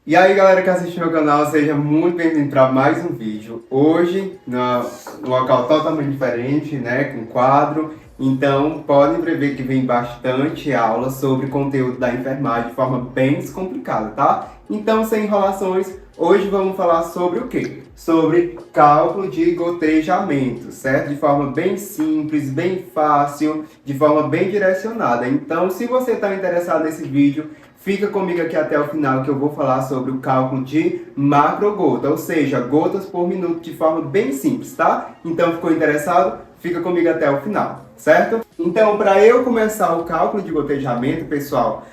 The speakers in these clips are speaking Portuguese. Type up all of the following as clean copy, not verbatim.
E aí galera que assiste meu canal, seja muito bem-vindo para mais um vídeo. Hoje, num local totalmente diferente, né, com quadro. Então, podem prever que vem bastante aula sobre conteúdo da enfermagem de forma bem descomplicada, tá? Então, sem enrolações, hoje vamos falar sobre o quê? Sobre cálculo de gotejamento, certo? De forma bem simples, bem fácil, de forma bem direcionada. Então, se você está interessado nesse vídeo, fica comigo aqui até o final que eu vou falar sobre o cálculo de macrogota, ou seja, gotas por minuto de forma bem simples, tá? Então, ficou interessado? Fica comigo até o final, certo? Então, para eu começar o cálculo de gotejamento, pessoal,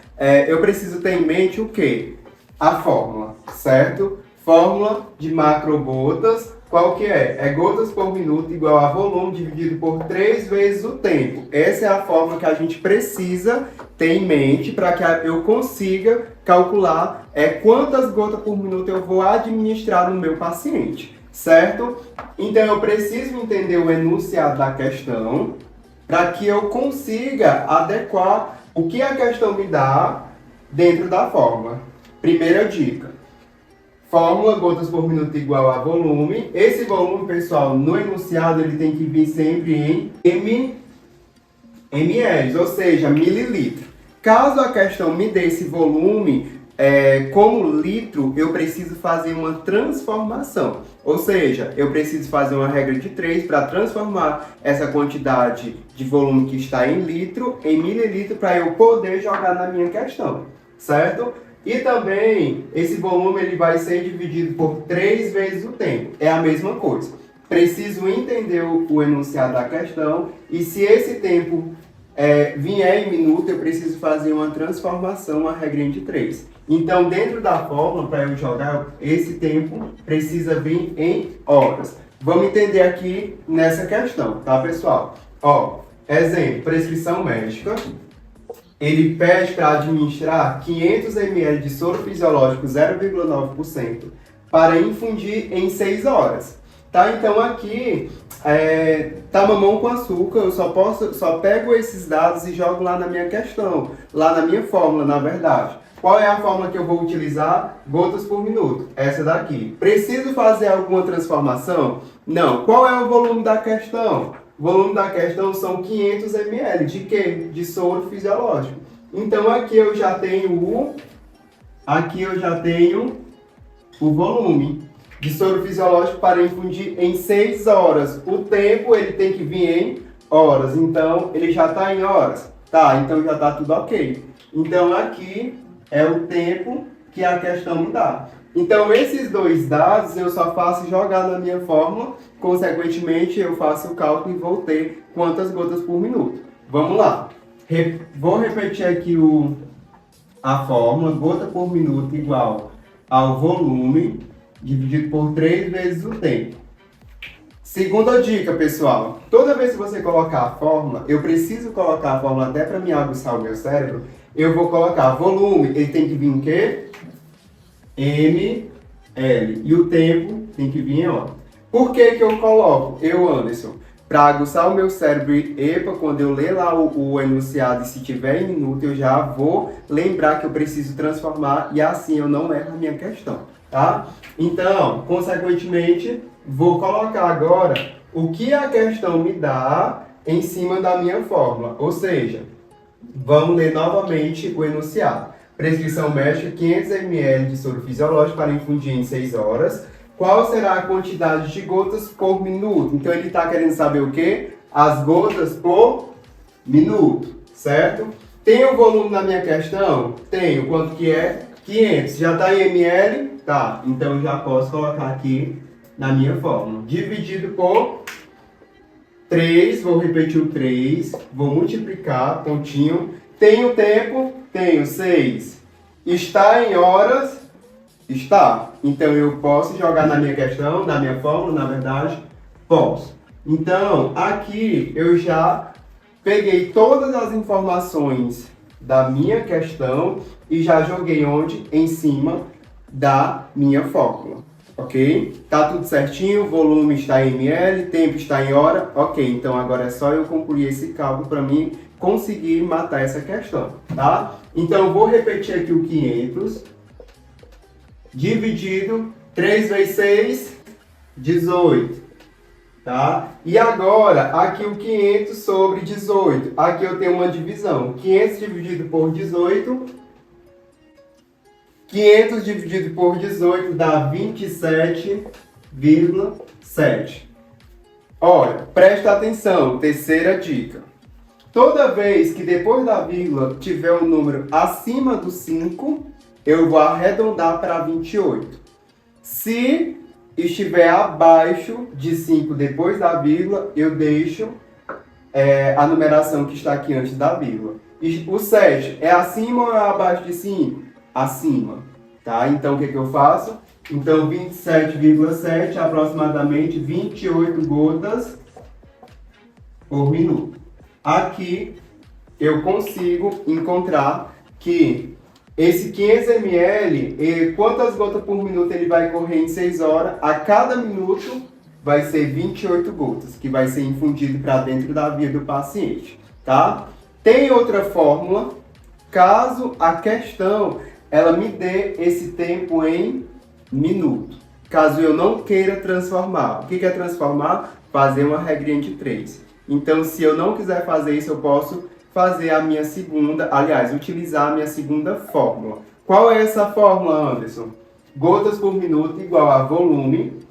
eu preciso ter em mente o quê? A fórmula, certo? Fórmula de macrogotas, qual que é? É gotas por minuto igual a volume dividido por 3 vezes o tempo. Essa é a fórmula que a gente precisa ter em mente para que eu consiga calcular quantas gotas por minuto eu vou administrar no meu paciente, certo? Então eu preciso entender o enunciado da questão para que eu consiga adequar o que a questão me dá dentro da fórmula. Primeira dica. Fórmula gotas por minuto igual a volume. Esse volume, pessoal, no enunciado ele tem que vir sempre em ml, ou seja, mililitro. Caso a questão me dê esse volume como litro, eu preciso fazer uma transformação. Ou seja, eu preciso fazer uma regra de 3 para transformar essa quantidade de volume que está em litro em mililitro para eu poder jogar na minha questão, certo? E também, esse volume ele vai ser dividido por 3 vezes o tempo. É a mesma coisa. Preciso entender o enunciado da questão e se esse tempo vier em minuto, eu preciso fazer uma transformação, uma regrinha de 3. Então, dentro da fórmula, para eu jogar, esse tempo precisa vir em horas. Vamos entender aqui nessa questão, tá, pessoal? Ó, exemplo, prescrição médica. Ele pede para administrar 500 ml de soro fisiológico 0,9% para infundir em 6 horas. Tá? Então aqui tá mamão com açúcar, eu só pego esses dados e jogo lá na minha questão, lá na minha fórmula, na verdade. Qual é a fórmula que eu vou utilizar? Gotas por minuto, essa daqui. Preciso fazer alguma transformação? Não. Qual é o volume da questão? O volume da questão são 500 ml. De quê? De soro fisiológico. Então aqui eu já tenho o volume de soro fisiológico para infundir em 6 horas. O tempo ele tem que vir em horas. Então ele já está em horas. Tá, então já está tudo ok. Então aqui é o tempo que a questão me dá. Então, esses dois dados eu só faço jogar na minha fórmula, consequentemente eu faço o cálculo e vou ter quantas gotas por minuto. Vamos lá. Vou repetir aqui a fórmula, gota por minuto igual ao volume dividido por 3 vezes o tempo. Segunda dica, pessoal. Toda vez que você colocar a fórmula, eu preciso colocar a fórmula até para me aguçar o meu cérebro, eu vou colocar volume, ele tem que vir em quê? ml. E o tempo tem que vir em hora. Por que que eu coloco? Anderson, para aguçar o meu cérebro, epa, quando eu ler lá o enunciado e se tiver em minuto, eu já vou lembrar que eu preciso transformar e assim eu não erro a minha questão, tá? Então, consequentemente, vou colocar agora o que a questão me dá em cima da minha fórmula. Ou seja, vamos ler novamente o enunciado. Prescrição médica, 500 ml de soro fisiológico para infundir em 6 horas. Qual será a quantidade de gotas por minuto? Então, ele está querendo saber o quê? As gotas por minuto, certo? Tem o volume na minha questão? Tenho. Quanto que é? 500. Já está em ml? Tá. Então, eu já posso colocar aqui na minha fórmula. Dividido por 3, vou repetir o 3, vou multiplicar, pontinho. Tenho tempo? Tenho 6. Está em horas? Está. Então, eu posso jogar na minha questão, na minha fórmula, na verdade? Posso. Então, aqui eu já peguei todas as informações da minha questão e já joguei onde? Em cima da minha fórmula. Ok? Tá tudo certinho, volume está em ml, tempo está em hora. Ok, então agora é só eu concluir esse cálculo para mim conseguir matar essa questão, tá? Então, eu vou repetir aqui o 500 dividido 3 vezes 6, 18. Tá? E agora, aqui o 500 sobre 18. Aqui eu tenho uma divisão. 500 dividido por 18. 500 dividido por 18 dá 27,7. Olha, presta atenção, terceira dica. Toda vez que depois da vírgula tiver um número acima do 5, eu vou arredondar para 28. Se estiver abaixo de 5 depois da vírgula, eu deixo a numeração que está aqui antes da vírgula. E o 7 é acima ou é abaixo de 5? Acima. Tá? Então, o que eu faço? Então, 27,7, aproximadamente 28 gotas por minuto. Aqui, eu consigo encontrar que esse 500 ml, quantas gotas por minuto ele vai correr em 6 horas? A cada minuto vai ser 28 gotas, que vai ser infundido para dentro da via do paciente, tá? Tem outra fórmula, caso a questão ela me dê esse tempo em minuto. Caso eu não queira transformar. O que é transformar? Fazer uma regrinha de 3. Então, se eu não quiser fazer isso, eu posso fazer a minha segunda, aliás, utilizar a minha segunda fórmula. Qual é essa fórmula, Anderson? Gotas por minuto igual a volume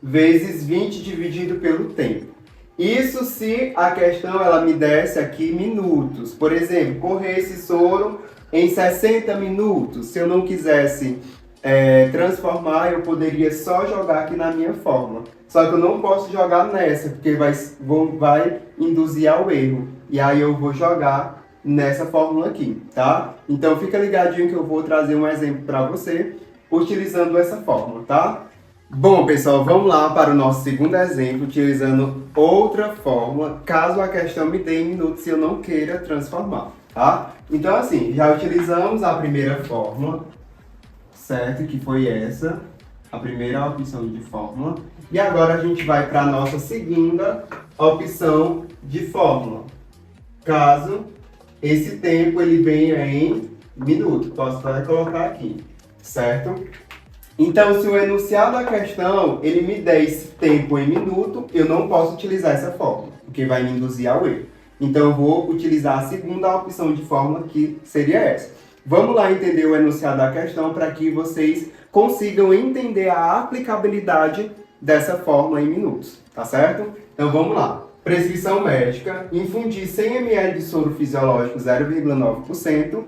vezes 20 dividido pelo tempo. Isso se a questão ela me desse aqui minutos. Por exemplo, correr esse soro em 60 minutos. Se eu não quisesse transformar, eu poderia só jogar aqui na minha fórmula. Só que eu não posso jogar nessa, porque vai induzir ao erro. E aí eu vou jogar nessa fórmula aqui, tá? Então fica ligadinho que eu vou trazer um exemplo para você utilizando essa fórmula, tá? Bom, pessoal, vamos lá para o nosso segundo exemplo, utilizando outra fórmula, caso a questão me dê em minutos se eu não queira transformar, tá? Então, assim, já utilizamos a primeira fórmula, certo? Que foi essa, a primeira opção de fórmula. E agora a gente vai para a nossa segunda opção de fórmula. Caso esse tempo ele venha em minuto, posso até colocar aqui, certo? Então, se o enunciado da questão ele me der esse tempo em minuto, eu não posso utilizar essa fórmula, porque vai me induzir ao erro. Então, eu vou utilizar a segunda opção de fórmula, que seria essa. Vamos lá entender o enunciado da questão para que vocês consigam entender a aplicabilidade dessa fórmula em minutos, tá certo? Então, vamos lá. Prescrição médica, infundir 100 ml de soro fisiológico 0,9%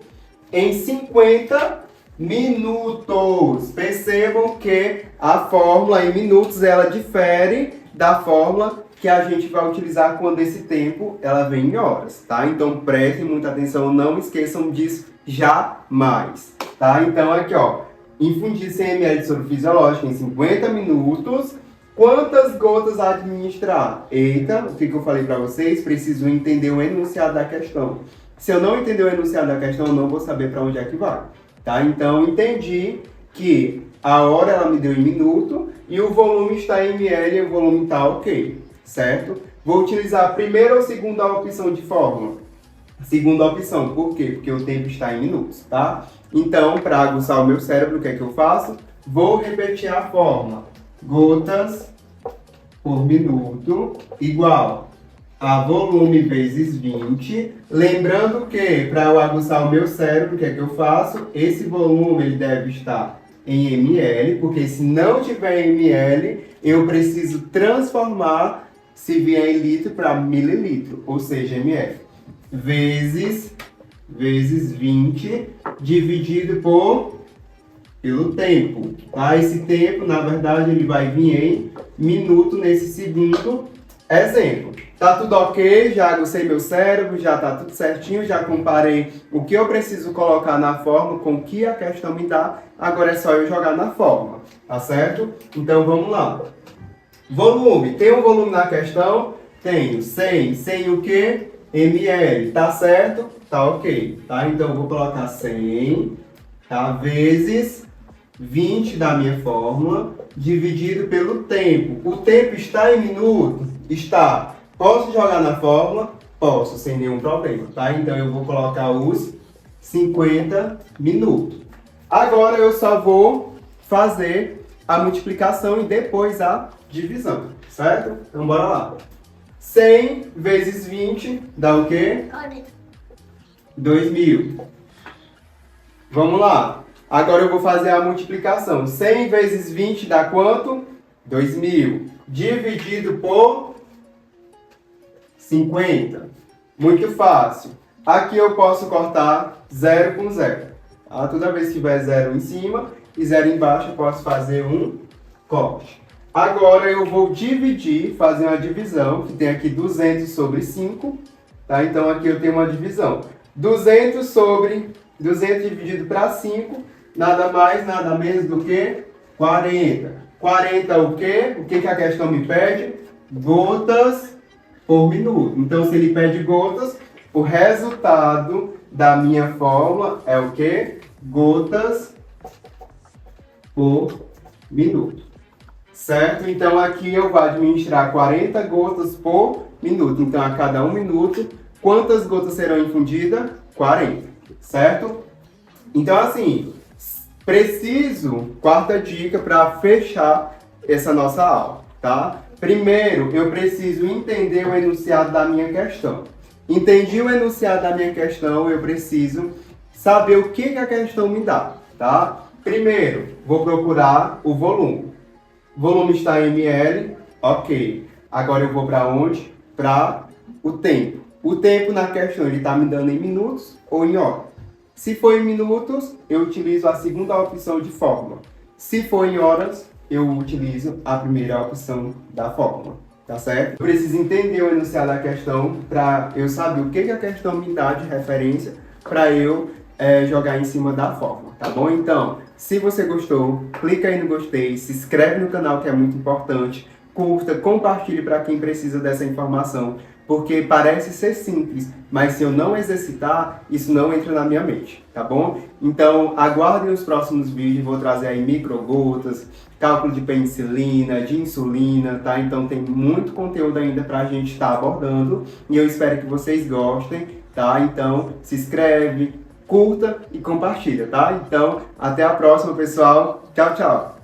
em 50 minutos. Percebam que a fórmula em minutos ela difere da fórmula que a gente vai utilizar quando esse tempo ela vem em horas, tá? Então prestem muita atenção, não esqueçam disso jamais, tá? Então aqui, ó, infundir 100 ml de soro fisiológico em 50 minutos. Quantas gotas administrar? Eita, o que eu falei para vocês? Preciso entender o enunciado da questão. Se eu não entender o enunciado da questão, eu não vou saber para onde é que vai. Tá? Então, entendi que a hora ela me deu em minuto e o volume está em ml e o volume está ok, certo? Vou utilizar a primeira ou segunda opção de fórmula? Segunda opção, por quê? Porque o tempo está em minutos, tá? Então, para aguçar o meu cérebro, o que é que eu faço? Vou repetir a fórmula. Gotas por minuto igual a volume vezes 20. Lembrando que, para eu aguçar o meu cérebro, o que é que eu faço? Esse volume ele deve estar em ml, porque se não tiver em ml, eu preciso transformar, se vier em litro, para mililitro, ou seja, ml. Vezes 20, dividido pelo tempo. Tá? Esse tempo, na verdade, ele vai vir em minuto nesse segundo exemplo. Tá tudo ok? Já agucei meu cérebro, já tá tudo certinho, já comparei o que eu preciso colocar na fórmula com o que a questão me dá. Agora é só eu jogar na fórmula, tá certo? Então vamos lá. Volume. Tem um volume na questão? Tenho. 100. 100 o quê? ml. Tá certo? Tá ok. Tá? Então eu vou colocar 100, tá? Vezes 20 da minha fórmula, dividido pelo tempo. O tempo está em minuto? Está. Posso jogar na fórmula? Posso, sem nenhum problema, tá? Então eu vou colocar os 50 minutos. Agora eu só vou fazer a multiplicação e depois a divisão, certo? Então bora lá. 100 vezes 20 dá o quê? 40. 2.000. Vamos lá. Agora eu vou fazer a multiplicação. 100 vezes 20 dá quanto? 2.000. Dividido por 50. Muito fácil. Aqui eu posso cortar 0 com 0. Tá? Toda vez que tiver 0 em cima e 0 embaixo, eu posso fazer um corte. Agora eu vou dividir, fazer uma divisão, que tem aqui 200 sobre 5. Tá? Então aqui eu tenho uma divisão. 200 sobre 200 dividido para 5, nada mais, nada menos do que 40. 40 o quê? O que a questão me pede? Gotas por minuto. Então, se ele pede gotas, o resultado da minha fórmula é o quê? Gotas por minuto. Certo? Então, aqui eu vou administrar 40 gotas por minuto. Então, a cada 1 minuto, quantas gotas serão infundidas? 40. Certo? Então, assim, quarta dica para fechar essa nossa aula, tá? Primeiro, eu preciso entender o enunciado da minha questão. Entendi o enunciado da minha questão, eu preciso saber o que a questão me dá, tá? Primeiro, vou procurar o volume. O volume está em ml, ok. Agora eu vou para onde? Para o tempo. O tempo na questão, ele está me dando em minutos ou em horas? Se for em minutos, eu utilizo a segunda opção de fórmula. Se for em horas, eu utilizo a primeira opção da fórmula, tá certo? Eu preciso entender o enunciado da questão para eu saber o que a questão me dá de referência para eu jogar em cima da fórmula, tá bom? Então, se você gostou, clica aí no gostei, se inscreve no canal que é muito importante, curta, compartilhe para quem precisa dessa informação, porque parece ser simples, mas se eu não exercitar, isso não entra na minha mente, tá bom? Então, aguardem os próximos vídeos, vou trazer aí microgotas, cálculo de penicilina, de insulina, tá? Então tem muito conteúdo ainda pra gente estar abordando e eu espero que vocês gostem, tá? Então, se inscreve, curta e compartilha, tá? Então, até a próxima, pessoal. Tchau, tchau!